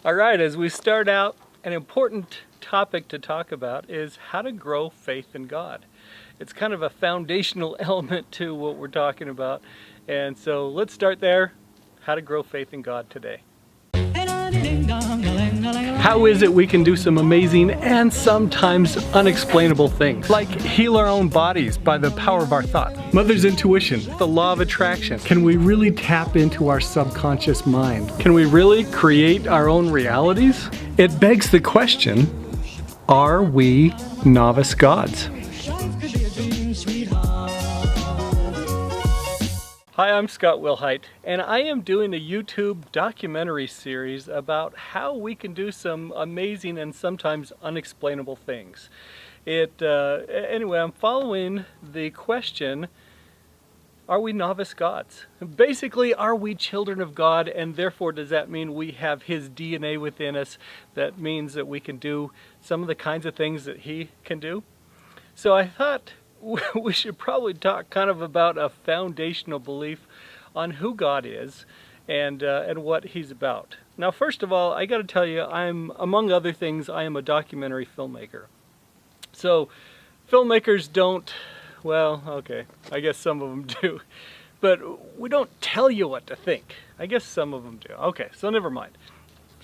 All right, as we start out, an important topic to talk about is how to grow faith in God. It's kind of a foundational element to what we're talking about. And so let's start there. How to grow faith in God today. How is it we can do some amazing and sometimes unexplainable things, like heal our own bodies by the power of our thoughts? Mother's intuition, the law of attraction. Can we really tap into our subconscious mind? Can we really create our own realities? It begs the question, are we novice gods? Hi, I'm Scott Wilhite, and I am doing a YouTube documentary series about how we can do some amazing and sometimes unexplainable things. Anyway, I'm following the question, are we novice gods? Basically, are we children of God, and therefore does that mean we have His DNA within us? That means that we can do some of the kinds of things that He can do? So I thought we should probably talk kind of about a foundational belief on who God is and what He's about. Now, first of all, I got to tell you, among other things, I am a documentary filmmaker. So, filmmakers don't, well, okay, I guess some of them do, but we don't tell you what to think. I guess some of them do. Okay, so never mind.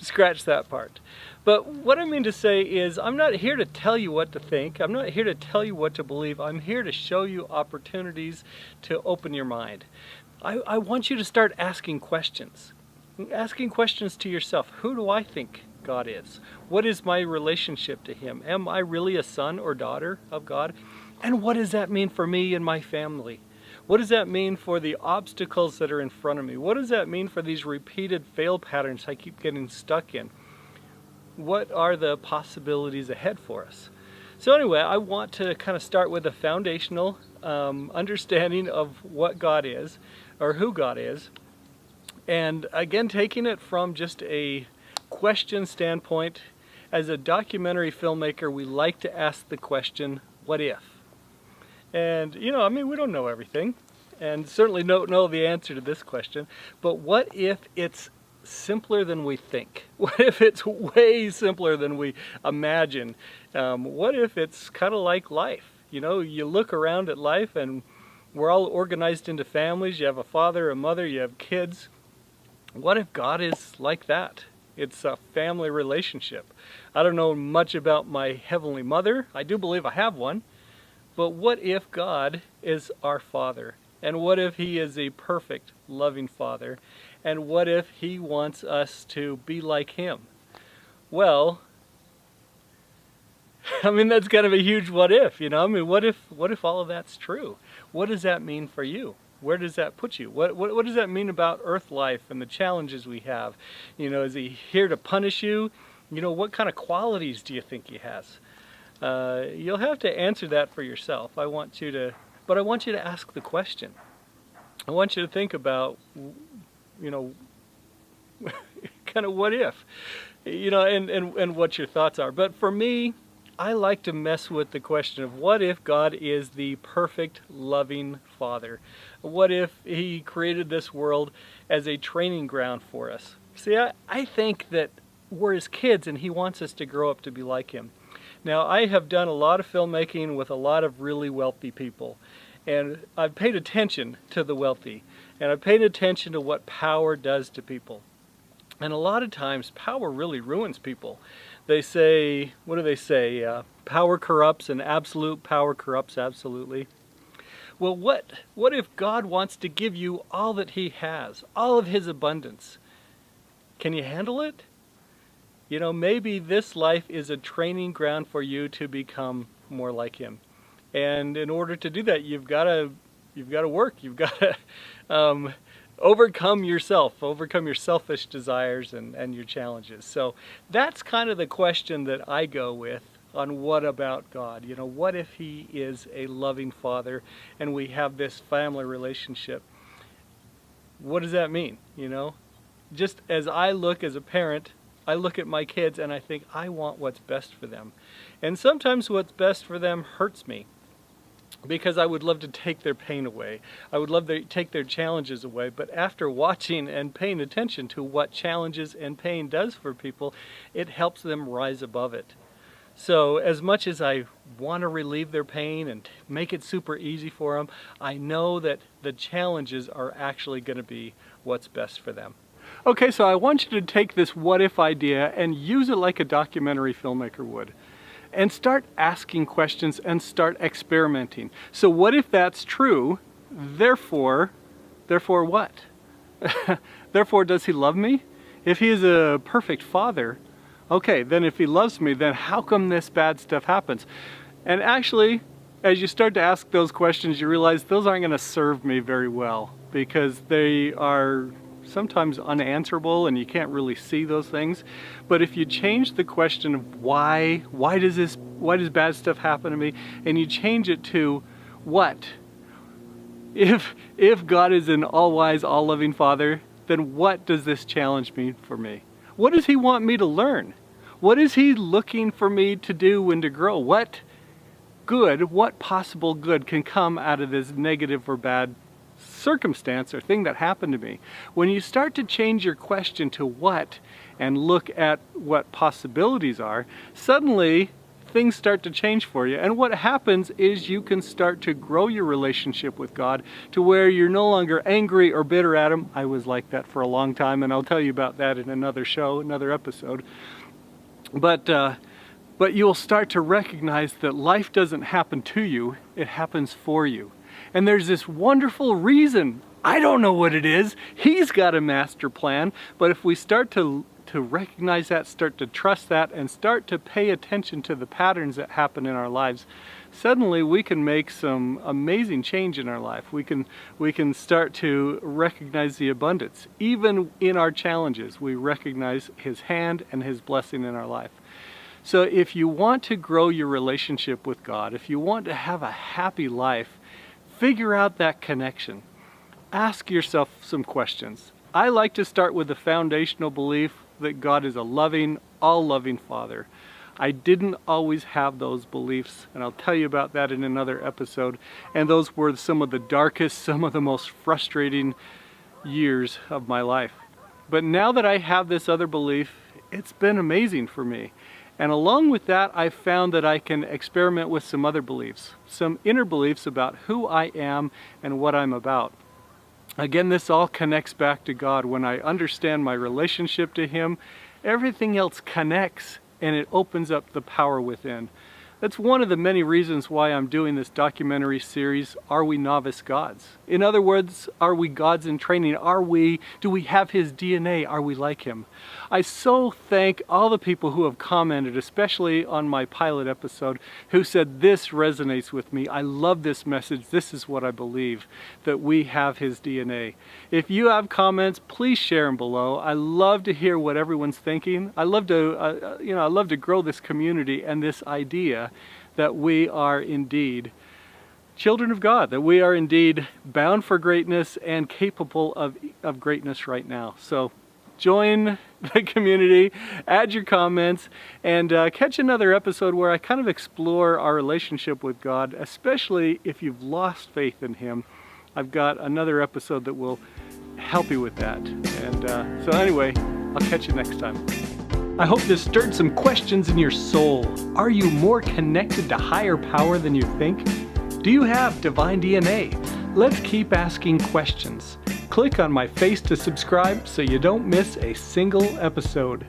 Scratch that part. But what I mean to say is, I'm not here to tell you what to think. I'm not here to tell you what to believe. I'm here to show you opportunities to open your mind. I want you to start asking questions. Asking questions to yourself. Who do I think God is? What is my relationship to Him? Am I really a son or daughter of God? And what does that mean for me and my family? What does that mean for the obstacles that are in front of me? What does that mean for these repeated fail patterns I keep getting stuck in? What are the possibilities ahead for us? So anyway, I want to kind of start with a foundational understanding of what God is, or who God is. And again, taking it from just a question standpoint, as a documentary filmmaker, we like to ask the question, what if? And, you know, I mean, we don't know everything, and certainly don't know the answer to this question, but what if it's simpler than we think? What if it's way simpler than we imagine? What if it's kind of like life? You know, you look around at life and we're all organized into families. You have a father, a mother, you have kids. What if God is like that? It's a family relationship. I don't know much about my Heavenly Mother. I do believe I have one. But what if God is our Father? And what if He is a perfect, loving Father? And what if He wants us to be like Him? Well, I mean, that's kind of a huge what if, you know? I mean, what if all of that's true? What does that mean for you? Where does that put you? What does that mean about earth life and the challenges we have? You know, is He here to punish you? You know, what kind of qualities do you think He has? You'll have to answer that for yourself. But I want you to ask the question. I want you to think about, you know, kind of what if, you know, and what your thoughts are. But for me, I like to mess with the question of what if God is the perfect, loving Father? What if He created this world as a training ground for us? See, I think that we're His kids and He wants us to grow up to be like Him. Now, I have done a lot of filmmaking with a lot of really wealthy people, and I've paid attention to the wealthy, and I've paid attention to what power does to people. And a lot of times, power really ruins people. They say, what do they say? Power corrupts, and absolute power corrupts absolutely. Well, what if God wants to give you all that He has, all of His abundance? Can you handle it? You know, maybe this life is a training ground for you to become more like Him. And in order to do that, you've got to work. You've got to overcome yourself, overcome your selfish desires and your challenges. So that's kind of the question that I go with on what about God. You know, what if He is a loving Father and we have this family relationship? What does that mean? You know, just as I look as a parent, I look at my kids and I think, I want what's best for them. And sometimes what's best for them hurts me. because I would love to take their pain away. I would love to take their challenges away. But after watching and paying attention to what challenges and pain does for people, it helps them rise above it. So as much as I want to relieve their pain and make it super easy for them, I know that the challenges are actually going to be what's best for them. Okay, so I want you to take this what if idea and use it like a documentary filmmaker would. And start asking questions and start experimenting. So what if that's true? Therefore what? Therefore, does he love me? If he is a perfect father, okay, then if he loves me, then how come this bad stuff happens? And actually, as you start to ask those questions, you realize those aren't going to serve me very well, because they are sometimes unanswerable and you can't really see those things. But if you change the question of why does bad stuff happen to me, and you change it to what? If God is an all-wise, all-loving Father, then what does this challenge mean for me? What does he want me to learn? What is he looking for me to do and to grow? What possible good can come out of this negative or bad circumstance or thing that happened to me? When you start to change your question to what and look at what possibilities are, suddenly things start to change for you. And what happens is you can start to grow your relationship with God to where you're no longer angry or bitter at him. I was like that for a long time, and I'll tell you about that in another show, another episode. But you'll start to recognize that life doesn't happen to you, it happens for you. And there's this wonderful reason. I don't know what it is. He's got a master plan. But if we start to recognize that, start to trust that, and start to pay attention to the patterns that happen in our lives, suddenly we can make some amazing change in our life. We can start to recognize the abundance. Even in our challenges, we recognize his hand and his blessing in our life. So if you want to grow your relationship with God, if you want to have a happy life, figure out that connection. Ask yourself some questions. I like to start with the foundational belief that God is a loving, all-loving Father. I didn't always have those beliefs, and I'll tell you about that in another episode. And those were some of the darkest, some of the most frustrating years of my life. But now that I have this other belief, it's been amazing for me. And along with that, I found that I can experiment with some other beliefs, some inner beliefs about who I am and what I'm about. Again, this all connects back to God. When I understand my relationship to him, everything else connects and it opens up the power within. That's one of the many reasons why I'm doing this documentary series, Are We Novice Gods? In other words, are we gods in training? Do we have his DNA? Are we like him? I so thank all the people who have commented, especially on my pilot episode, who said, this resonates with me. I love this message. This is what I believe, that we have his DNA. If you have comments, please share them below. I love to hear what everyone's thinking. I love to grow this community and this idea that we are indeed children of God, that we are indeed bound for greatness and capable of greatness right now. So join the community, add your comments, and catch another episode where I kind of explore our relationship with God, especially if you've lost faith in him. I've got another episode that will help you with that. And so anyway, I'll catch you next time. I hope this stirred some questions in your soul. Are you more connected to higher power than you think? Do you have divine DNA? Let's keep asking questions. Click on my face to subscribe so you don't miss a single episode.